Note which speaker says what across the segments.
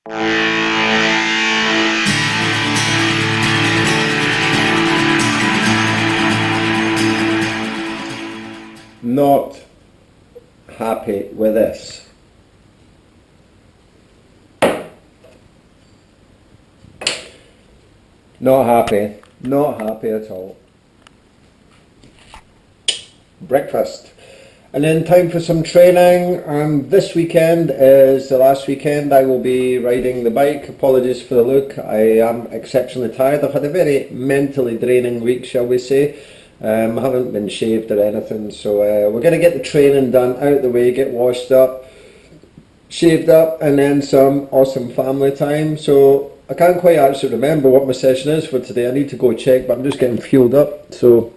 Speaker 1: Not happy with this. Not happy at all. Breakfast. And then time for some training, and this weekend is the last weekend I will be riding the bike. Apologies for the look, I am exceptionally tired. I've had a very mentally draining week, shall we say. I haven't been shaved or anything, so we're going to get the training done, out of the way, get washed up, shaved up, and then some awesome family time. So I can't quite actually remember what my session is for today. I need to go check, but I'm just getting fueled up. So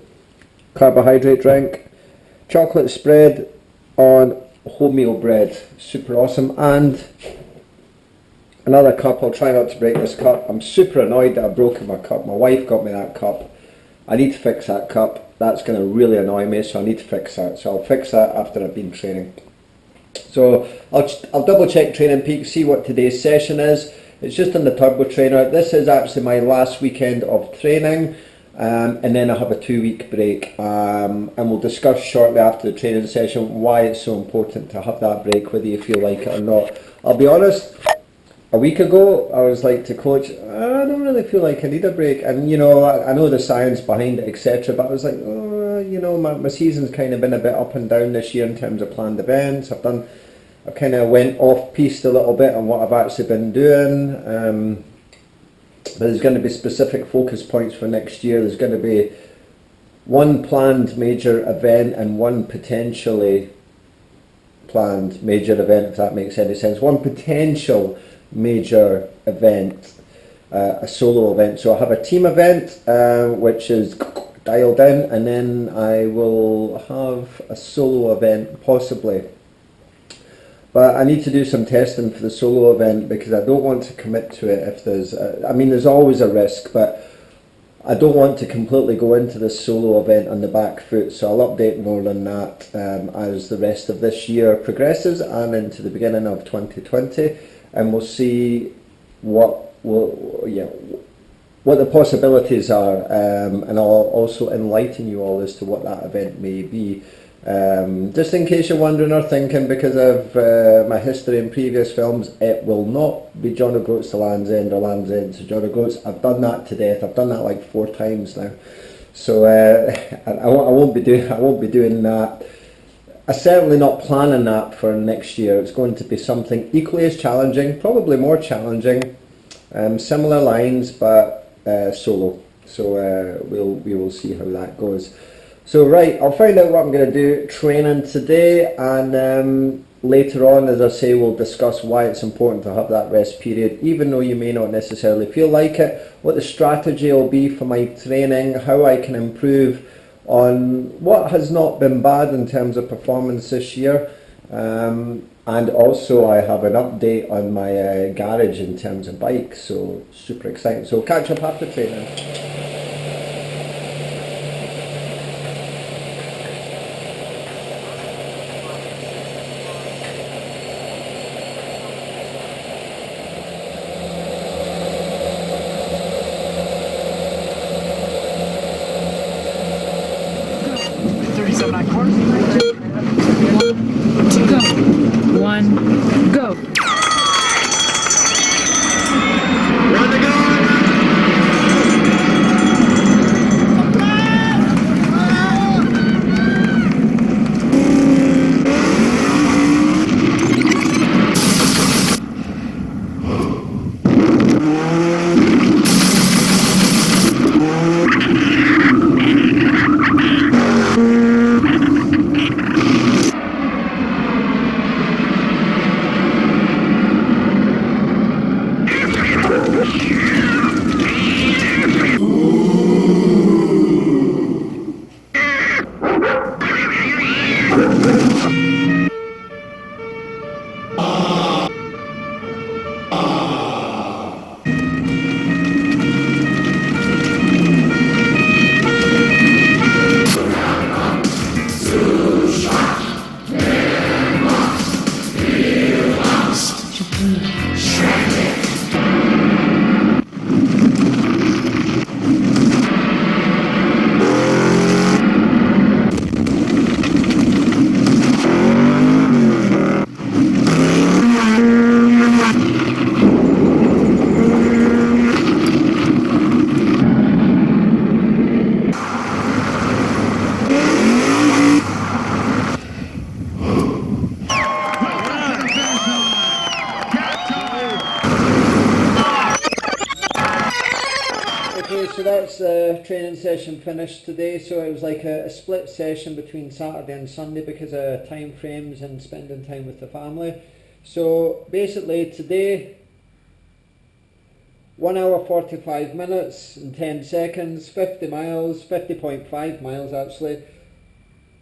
Speaker 1: carbohydrate drink, chocolate spread on wholemeal bread, super awesome, and another cup. I'll try not to break this cup. I'm super annoyed that I've broken my cup. My wife got me that cup. I need to fix that cup. That's going to really annoy me, so I need to fix that. So I'll fix that after I've been training. So I'll double check Training Peak, see what today's session is. It's just on the turbo trainer. This is actually my last weekend of training. And then I have a 2-week break, and we'll discuss shortly after the training session why it's so important to have that break, whether you feel like it or not. I'll be honest, a week ago I was like to coach, I don't really feel like I need a break, and you know, I know the science behind it, etc., but I was like, oh, you know, my season's kind of been a bit up and down this year in terms of planned events. I kind of went off piste a little bit on what I've actually been doing. But there's going to be specific focus points for next year. There's going to be one planned major event and one potentially planned major event, if that makes any sense. One potential major event, a solo event. So I have a team event, which is dialed in, and then I will have a solo event possibly. But I need to do some testing for the solo event because I don't want to commit to it if there's, I mean there's always a risk, but I don't want to completely go into this solo event on the back foot, so I'll update more on that as the rest of this year progresses and into the beginning of 2020, and we'll see what the possibilities are, and I'll also enlighten you all as to what that event may be. Just in case you're wondering or thinking, because of my history in previous films, it will not be John O'Groats to Land's End or Land's End to John O'Groats. I've done that to death. I've done that like 4 times now, so I won't be doing that. I'm certainly not planning that for next year. It's going to be something equally as challenging, probably more challenging, similar lines, but solo. So we will see how that goes. So right, I'll find out what I'm going to do training today, and later on, as I say, we'll discuss why it's important to have that rest period, even though you may not necessarily feel like it, what the strategy will be for my training, how I can improve on what has not been bad in terms of performance this year, and also I have an update on my garage in terms of bikes, so super exciting. So catch up after training. Shred it. so that's the training session finished today. So it was like a split session between Saturday and Sunday because of time frames and spending time with the family. So basically today, 1 hour 45 minutes and 10 seconds, 50 miles, 50.5 miles actually.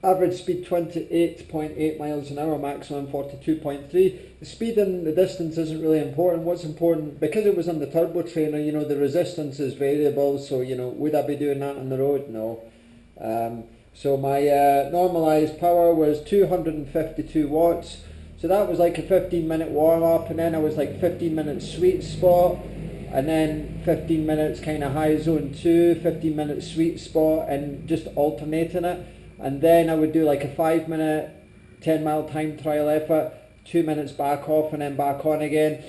Speaker 1: Average speed 28.8 miles an hour, maximum 42.3. The speed and the distance isn't really important. What's important, because it was on the turbo trainer, you know, the resistance is variable, so, you know, would I be doing that on the road? No. So my normalised power was 252 watts. So that was like a 15-minute warm-up, and then I was like 15 minutes sweet spot, and then 15 minutes kind of high zone 2, 15 minutes sweet spot, and just alternating it. And then I would do like a 5-minute 10-mile time trial effort, 2 minutes back off and then back on again,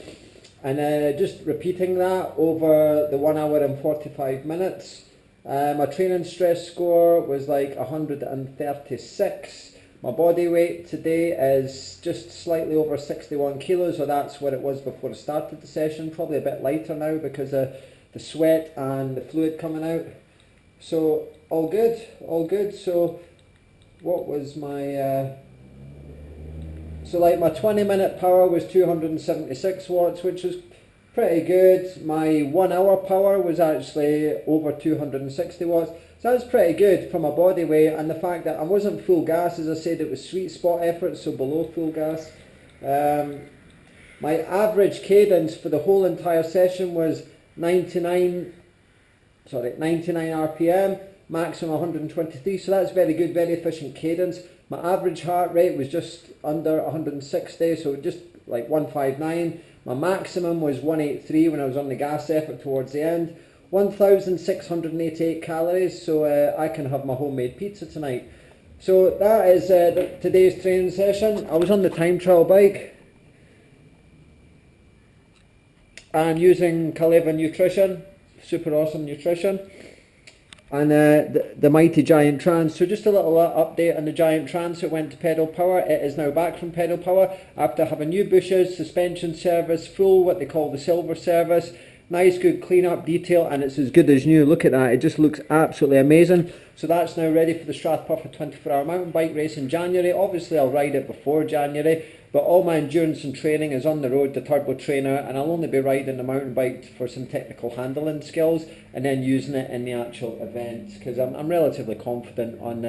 Speaker 1: and just repeating that over the 1 hour and 45 minutes. My training stress score was like 136. My body weight today is just slightly over 61 kilos, so that's what it was before I started the session. Probably a bit lighter now because of the sweat and the fluid coming out. So all good, all good. So what was my, so like my 20-minute power was 276 watts, which was pretty good. My 1 hour power was actually over 260 watts. So that's pretty good for my body weight, and the fact that I wasn't full gas, as I said, it was sweet spot effort, so below full gas. My average cadence for the whole entire session was 99 RPM, maximum 123, so that's very good, very efficient cadence. My average heart rate was just under 160, so just like 159. My maximum was 183 when I was on the gas effort towards the end. 1,688 calories, so I can have my homemade pizza tonight. So that is today's training session. I was on the time trial bike and using Kaleva Nutrition, super awesome nutrition, and the mighty Giant Trans. So just a little update on the Giant Trans. It went to pedal power. It is now back from pedal power after having new bushes, suspension service, full what they call the silver service. Nice good clean up detail, and it's as good as new. Look at that, it just looks absolutely amazing. So that's now ready for the Strathpuffer 24-hour mountain bike race in January. Obviously I'll ride it before January, but all my endurance and training is on the road, the turbo trainer, and I'll only be riding the mountain bike for some technical handling skills and then using it in the actual event, because I'm relatively confident on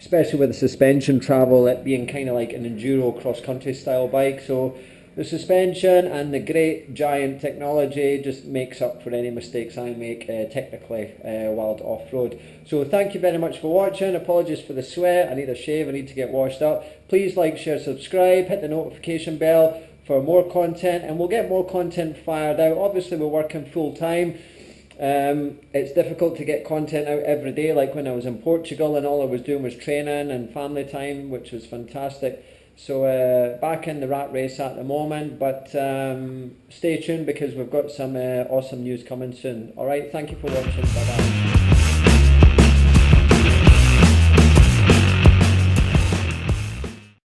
Speaker 1: especially with the suspension travel, it being kind of like an enduro cross-country style bike. So the suspension and the great Giant technology just makes up for any mistakes I make technically while off-road. So thank you very much for watching. Apologies for the sweat. I need a shave. I need to get washed up. Please like, share, subscribe. Hit the notification bell for more content, and we'll get more content fired out. Obviously we're working full time. It's difficult to get content out every day, like when I was in Portugal and all I was doing was training and family time, which was fantastic. So back in the rat race at the moment, but stay tuned because we've got some awesome news coming soon. Alright, thank you for watching. Bye bye.